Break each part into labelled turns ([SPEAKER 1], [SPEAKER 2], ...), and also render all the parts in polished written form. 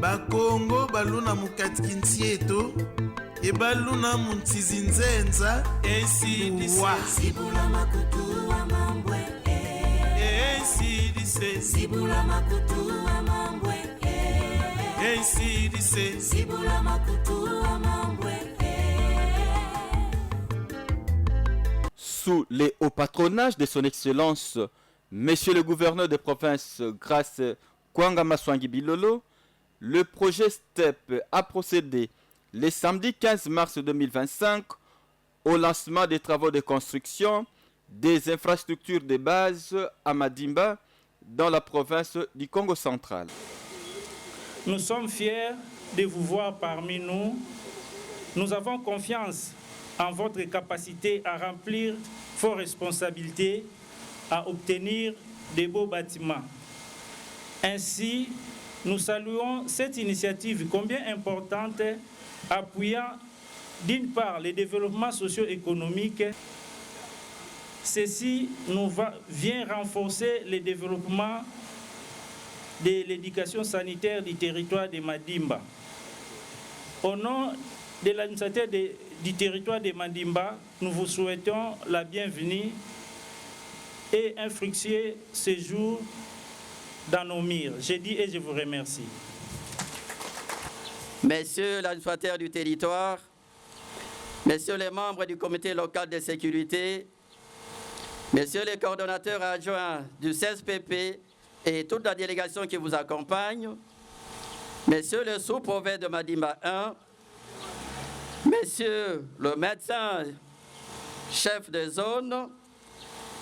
[SPEAKER 1] bakongo baluna mukatiki ntieto ebaluna muntizi nzenza
[SPEAKER 2] esidise sibula makutu wa mambwe esidise sibula makutu wa mambwe esidise sibula makutu wa mambwe.
[SPEAKER 3] Sous les hauts patronages de son Excellence, Monsieur le gouverneur de province Grace Kwanga Maswangi Bilolo, le projet STEP a procédé le samedi 15 mars 2025 au lancement des travaux de construction des infrastructures de base à Madimba dans la province du Congo central.
[SPEAKER 4] Nous sommes fiers de vous voir parmi nous. Nous avons confiance en votre capacité à remplir vos responsabilités, à obtenir de beaux bâtiments. Ainsi, nous saluons cette initiative combien importante, appuyant d'une part le développement socio-économique. Ceci vient renforcer le développement de l'éducation sanitaire du territoire de Madimba. Au nom de l'administrateur du territoire de Madimba, nous vous souhaitons la bienvenue et un fructueux séjour dans nos murs. Je dis et je vous remercie.
[SPEAKER 5] Messieurs l'administrateur du territoire, messieurs les membres du comité local de sécurité, messieurs les coordonnateurs adjoints du CSPP et toute la délégation qui vous accompagne, messieurs le sous-préfet de Madimba 1, messieurs le médecin chef de zone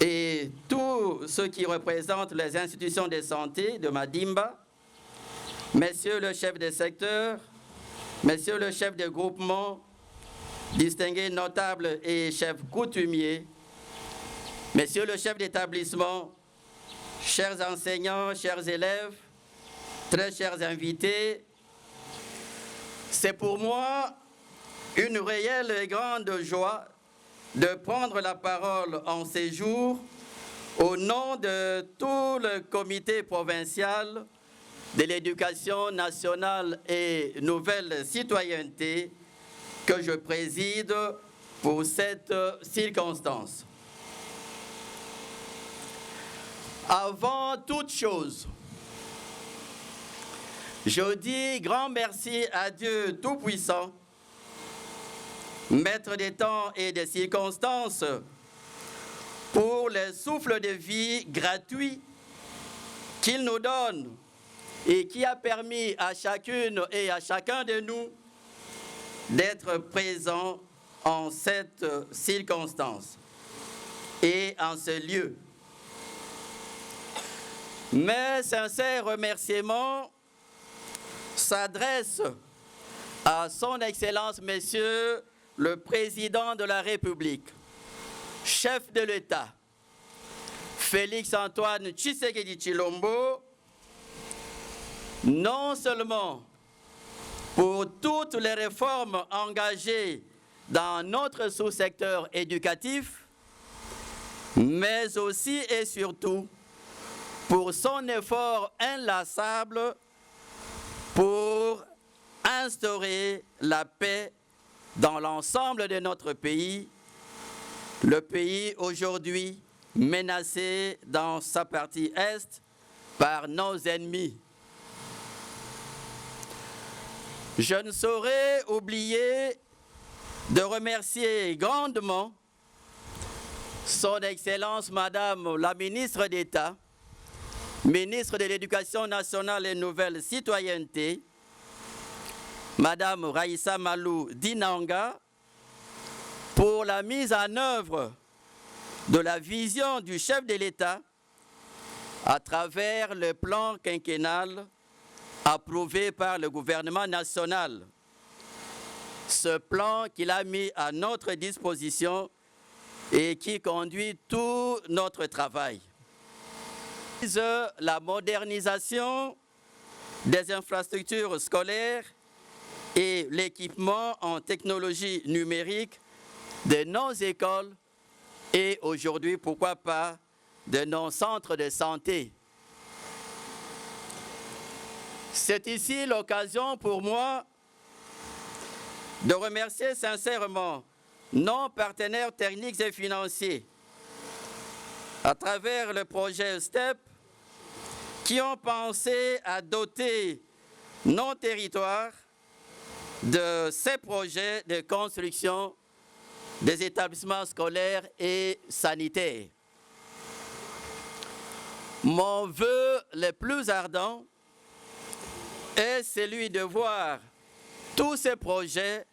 [SPEAKER 5] et tous ceux qui représentent les institutions de santé de Madimba, messieurs le chef de secteur, messieurs le chef de groupement, distingués notables et chefs coutumiers, messieurs le chef d'établissement, chers enseignants, chers élèves, très chers invités, c'est pour moi une réelle et grande joie de prendre la parole en ces jours au nom de tout le comité provincial de l'éducation nationale et nouvelle citoyenneté que je préside pour cette circonstance. Avant toute chose, je dis grand merci à Dieu Tout-Puissant, Maître des temps et des circonstances, pour le souffle de vie gratuit qu'il nous donne et qui a permis à chacune et à chacun de nous d'être présents en cette circonstance et en ce lieu. Mes sincères remerciements s'adressent à son Excellence, Monsieur le Président de la République, chef de l'État, Félix-Antoine Tshisekedi Tshilombo, non seulement pour toutes les réformes engagées dans notre sous-secteur éducatif, mais aussi et surtout pour son effort inlassable pour instaurer la paix dans l'ensemble de notre pays, le pays aujourd'hui menacé dans sa partie est par nos ennemis. Je ne saurais oublier de remercier grandement son Excellence Madame la Ministre d'État, Ministre de l'Éducation nationale et nouvelle citoyenneté, Madame Raïssa Malou Dinanga, pour la mise en œuvre de la vision du chef de l'État à travers le plan quinquennal approuvé par le gouvernement national. Ce plan qu'il a mis à notre disposition et qui conduit tout notre travail. La modernisation des infrastructures scolaires et l'équipement en technologie numérique de nos écoles et aujourd'hui, pourquoi pas, de nos centres de santé. C'est ici l'occasion pour moi de remercier sincèrement nos partenaires techniques et financiers à travers le projet STEP qui ont pensé à doter nos territoires de ces projets de construction des établissements scolaires et sanitaires. Mon vœu le plus ardent est celui de voir tous ces projets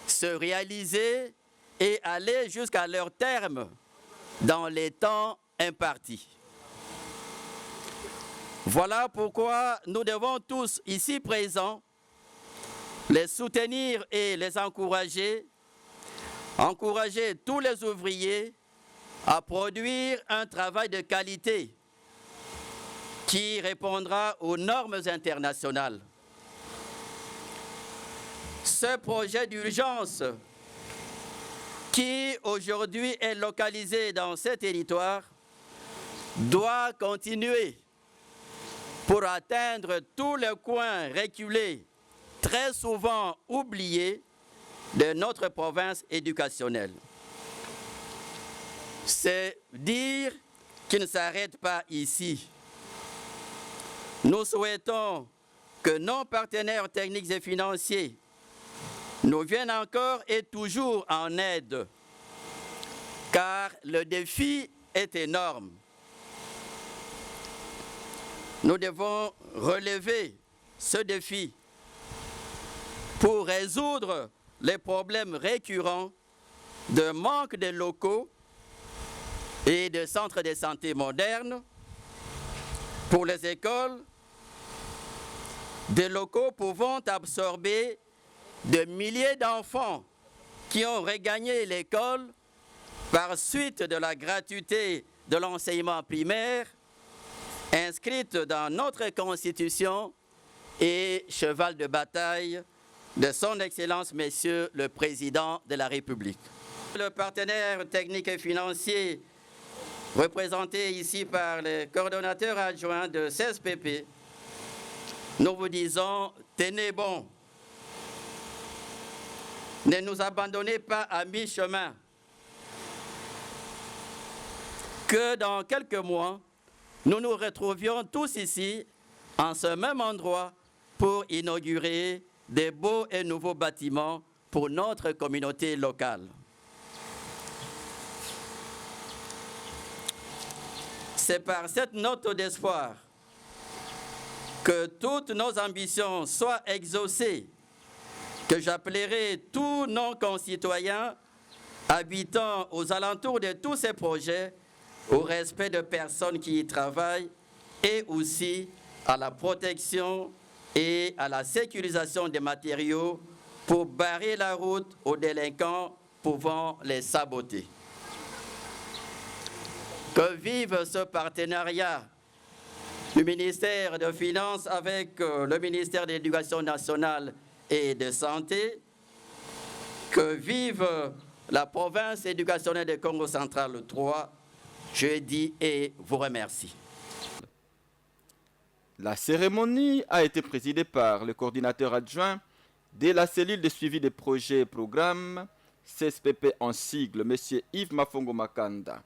[SPEAKER 5] se réaliser et aller jusqu'à leur terme dans les temps impartis. Voilà pourquoi nous devons tous ici présents les soutenir et les encourager tous les ouvriers à produire un travail de qualité qui répondra aux normes internationales. Ce projet d'urgence qui aujourd'hui est localisé dans ces territoires doit continuer pour atteindre tous les coins reculés, très souvent oubliés, de notre province éducationnelle. C'est dire qu'il ne s'arrête pas ici. Nous souhaitons que nos partenaires techniques et financiers nous viennent encore et toujours en aide, car le défi est énorme. Nous devons relever ce défi pour résoudre les problèmes récurrents de manque de locaux et de centres de santé modernes pour les écoles, des locaux pouvant absorber de milliers d'enfants qui ont regagné l'école par suite de la gratuité de l'enseignement primaire inscrite dans notre Constitution et cheval de bataille de son Excellence, Monsieur le Président de la République. Le partenaire technique et financier représenté ici par le coordonnateur adjoint de CSPP, nous vous disons, tenez bon. Ne nous abandonnez pas à mi-chemin. Que dans quelques mois, nous nous retrouvions tous ici, en ce même endroit, pour inaugurer des beaux et nouveaux bâtiments pour notre communauté locale. C'est par cette note d'espoir que toutes nos ambitions soient exaucées, que j'appellerai tous nos concitoyens habitant aux alentours de tous ces projets au respect de personnes qui y travaillent et aussi à la protection et à la sécurisation des matériaux pour barrer la route aux délinquants pouvant les saboter. Que vive ce partenariat du ministère des Finances avec le ministère de l'Éducation nationale et de Santé. Que vive la province éducationnelle de Congo central 3. Je dis et vous remercie.
[SPEAKER 3] La cérémonie a été présidée par le coordinateur adjoint de la cellule de suivi des projets et programmes, CSPP en sigle, M. Yves Mafongo Makanda,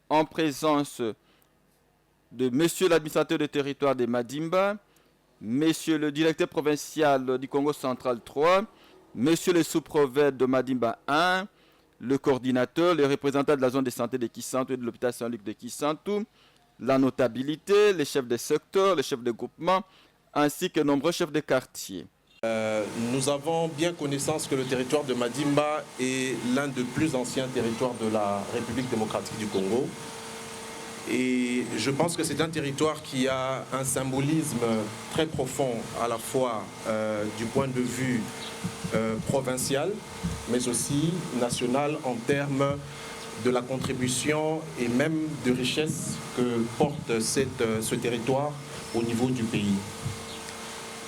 [SPEAKER 3] en présence de M. l'administrateur du territoire de Madimba, M. le directeur provincial du Congo central 3, M. le sous-prophète de Madimba 1, le coordinateur, les représentants de la zone de santé de Kisantou et de l'hôpital Saint-Luc de Kisantou, la notabilité, les chefs de secteur, les chefs de groupement, ainsi que nombreux chefs de quartier.
[SPEAKER 6] Nous avons bien connaissance que le territoire de Madimba est l'un des plus anciens territoires de la République démocratique du Congo. Et je pense que c'est un territoire qui a un symbolisme très profond, à la fois du point de vue provincial, mais aussi national en termes de la contribution et même de richesse que porte ce territoire au niveau du pays.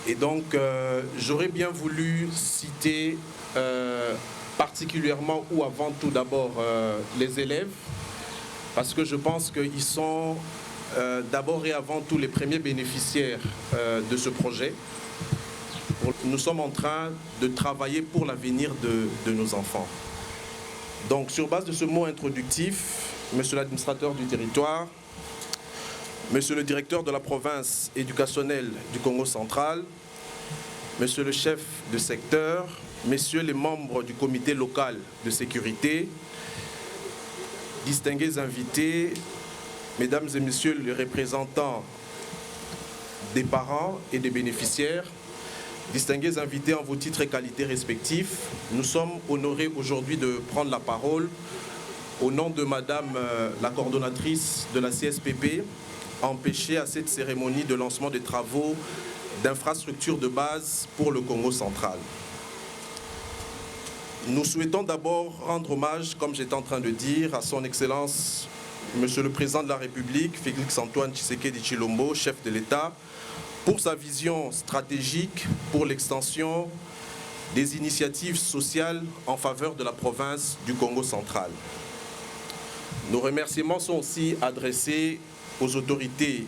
[SPEAKER 6] Et donc, j'aurais bien voulu citer particulièrement ou avant tout d'abord les élèves, parce que je pense qu'ils sont d'abord et avant tout les premiers bénéficiaires de ce projet. Nous sommes en train de travailler pour l'avenir de nos enfants. Donc, sur base de ce mot introductif, Monsieur l'administrateur du territoire, Monsieur le directeur de la province éducationnelle du Congo central, Monsieur le chef de secteur, Messieurs les membres du comité local de sécurité, distingués invités, Mesdames et Messieurs les représentants des parents et des bénéficiaires, distingués invités en vos titres et qualités respectifs, nous sommes honorés aujourd'hui de prendre la parole au nom de Madame la coordonnatrice de la CSPP, empêchée à cette cérémonie de lancement des travaux d'infrastructures de base pour le Congo central. Nous souhaitons d'abord rendre hommage, comme j'étais en train de dire, à son Excellence Monsieur le Président de la République, Félix Antoine Tshisekedi Tshilombo, chef de l'État, pour sa vision stratégique pour l'extension des initiatives sociales en faveur de la province du Congo central. Nos remerciements sont aussi adressés aux autorités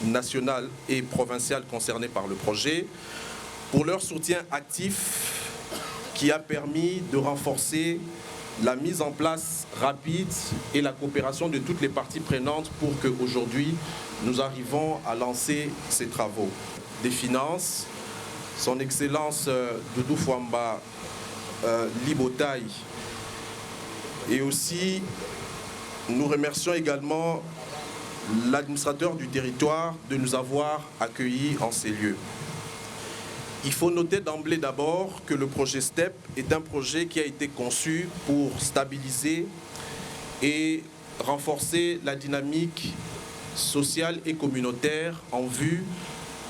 [SPEAKER 6] nationales et provinciales concernées par le projet pour leur soutien actif qui a permis de renforcer la mise en place rapide et la coopération de toutes les parties prenantes pour qu'aujourd'hui nous arrivons à lancer ces travaux. Des finances, son Excellence Doudou Fwamba Libotaï, et aussi nous remercions également l'administrateur du territoire de nous avoir accueillis en ces lieux. Il faut noter d'emblée d'abord que le projet STEP est un projet qui a été conçu pour stabiliser et renforcer la dynamique sociale et communautaire en vue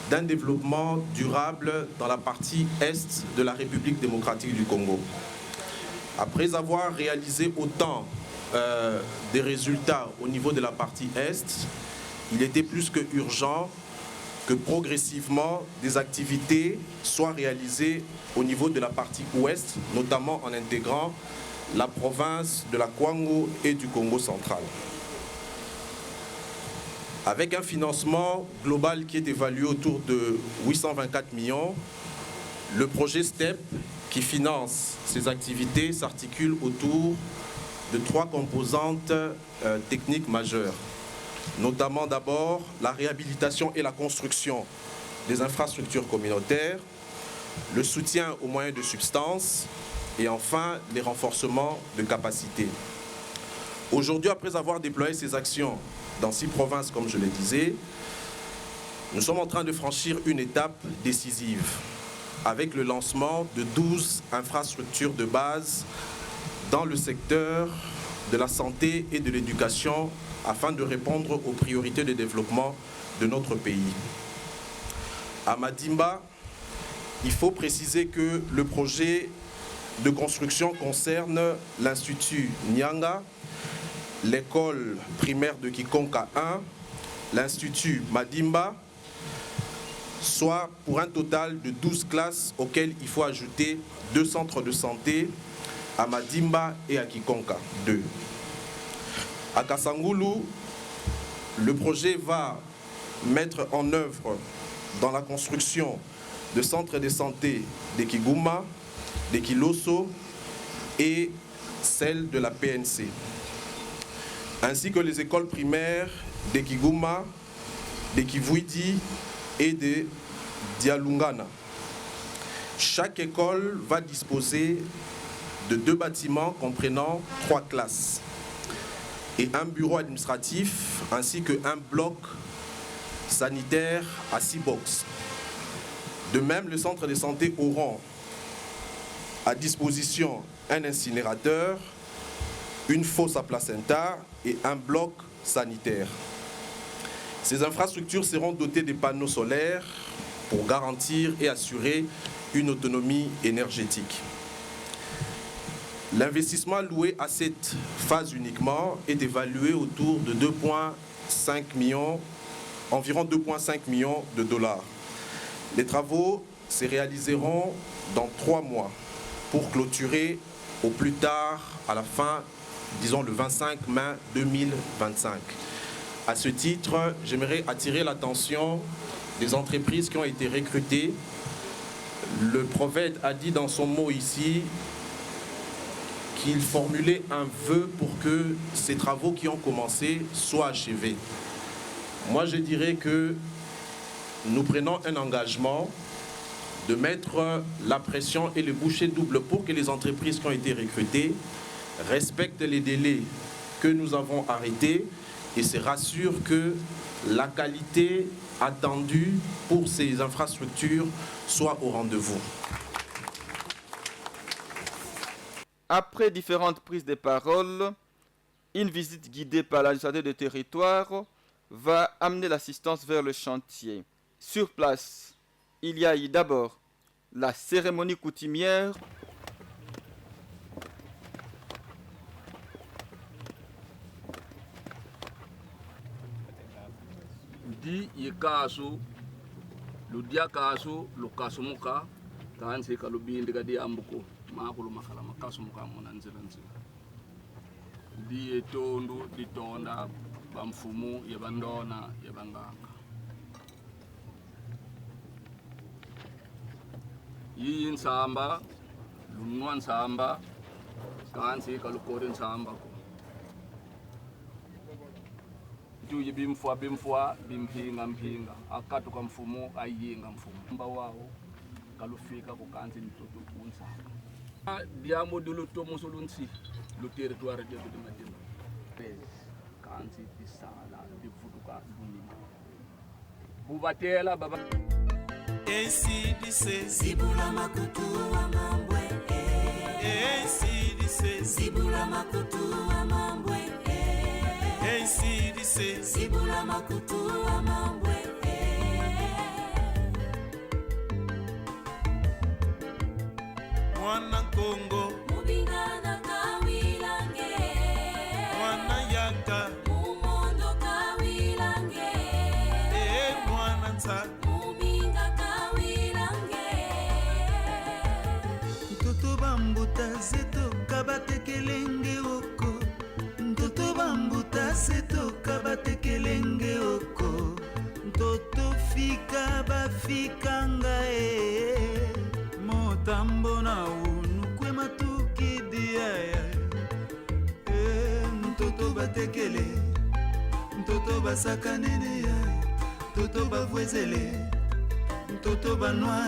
[SPEAKER 6] d'un développement durable dans la partie est de la République démocratique du Congo. Après avoir réalisé autant des résultats au niveau de la partie est, il était plus que urgent que progressivement des activités soient réalisées au niveau de la partie ouest, notamment en intégrant la province de la Kwango et du Congo central. Avec un financement global qui est évalué autour de 824 millions, le projet STEP qui finance ces activités s'articule autour de 3 composantes techniques majeures, notamment d'abord la réhabilitation et la construction des infrastructures communautaires, le soutien aux moyens de substance et enfin les renforcements de capacités. Aujourd'hui, après avoir déployé ces actions dans 6 provinces, comme je le disais, nous sommes en train de franchir une étape décisive avec le lancement de 12 infrastructures de base dans le secteur de la santé et de l'éducation afin de répondre aux priorités de développement de notre pays. À Madimba, il faut préciser que le projet de construction concerne l'Institut Nyanga, l'école primaire de Kikonka 1, l'Institut Madimba, soit pour un total de 12 classes auxquelles il faut ajouter 2 centres de santé à Madimba et à Kikonka 2. À Kasangulu, le projet va mettre en œuvre dans la construction de centres de santé de Kiguma, de Kiloso et celle de la PNC, ainsi que les écoles primaires de Kiguma, de Kivuidi et de Dialungana. Chaque école va disposer de 2 bâtiments comprenant 3 classes et un bureau administratif ainsi qu'un bloc sanitaire à 6 boxes. De même, le centre de santé auront à disposition un incinérateur, une fosse à placenta et un bloc sanitaire. Ces infrastructures seront dotées de panneaux solaires pour garantir et assurer une autonomie énergétique. L'investissement alloué à cette phase uniquement est évalué autour de 2,5 millions, environ 2,5 millions de dollars. Les travaux se réaliseront dans 3 mois pour clôturer au plus tard à la fin, disons le 25 mai 2025. À ce titre, j'aimerais attirer l'attention des entreprises qui ont été recrutées. Le prophète a dit dans son mot ici qu'il formulait un vœu pour que ces travaux qui ont commencé soient achevés. Moi, je dirais que nous prenons un engagement de mettre la pression et le bouchée double pour que les entreprises qui ont été recrutées respectent les délais que nous avons arrêtés et se rassurent que la qualité attendue pour ces infrastructures soit au rendez-vous.
[SPEAKER 3] Après différentes prises de parole, une visite guidée par l'administrateur de territoire va amener l'assistance vers le chantier. Sur place, il y a eu d'abord la cérémonie coutumière.
[SPEAKER 7] Di yekaso ludia kaso lukasumuka tansi kalubindi kadi ambuko makulu makala makasumuka monanzela nzela di etondu ditonda bamfumu yebandona yebanganga yi nsamba lunwa nsamba tansi kalukore nsamba ko tuyi bimfwa bimphinga akatuka mfumo ayinga mfumo mba wawo kalufika kukanzi mtoto kunsaka diamo dulu tomuso lunsi lu territoire de Madimba kanzi tisala divuduka dunima bubatela baba
[SPEAKER 1] Ainsi dit
[SPEAKER 2] Zibula makutu wa mambwe.
[SPEAKER 1] Ainsi dit
[SPEAKER 2] Zibula makutu wa mambwe.
[SPEAKER 1] Ainsi dit
[SPEAKER 2] Zibula makutu wa mambwe.
[SPEAKER 1] Mwana Kongo,
[SPEAKER 2] Mubingana kawilange.
[SPEAKER 1] mwana Yaka,
[SPEAKER 2] Mumondo kawilange.
[SPEAKER 1] mwana Nza.
[SPEAKER 2] Mubinga kawilange.
[SPEAKER 8] Ntoto bambuta seto kabatekelenge oko. Ntoto bambuta seto kabatekelenge oko. Ntoto fika bafika ngae. Motambo na unukwe matuki diaya. Ntoto batekele. Ntoto basaka nene ya. Ntoto bavwezele. Ntoto banwa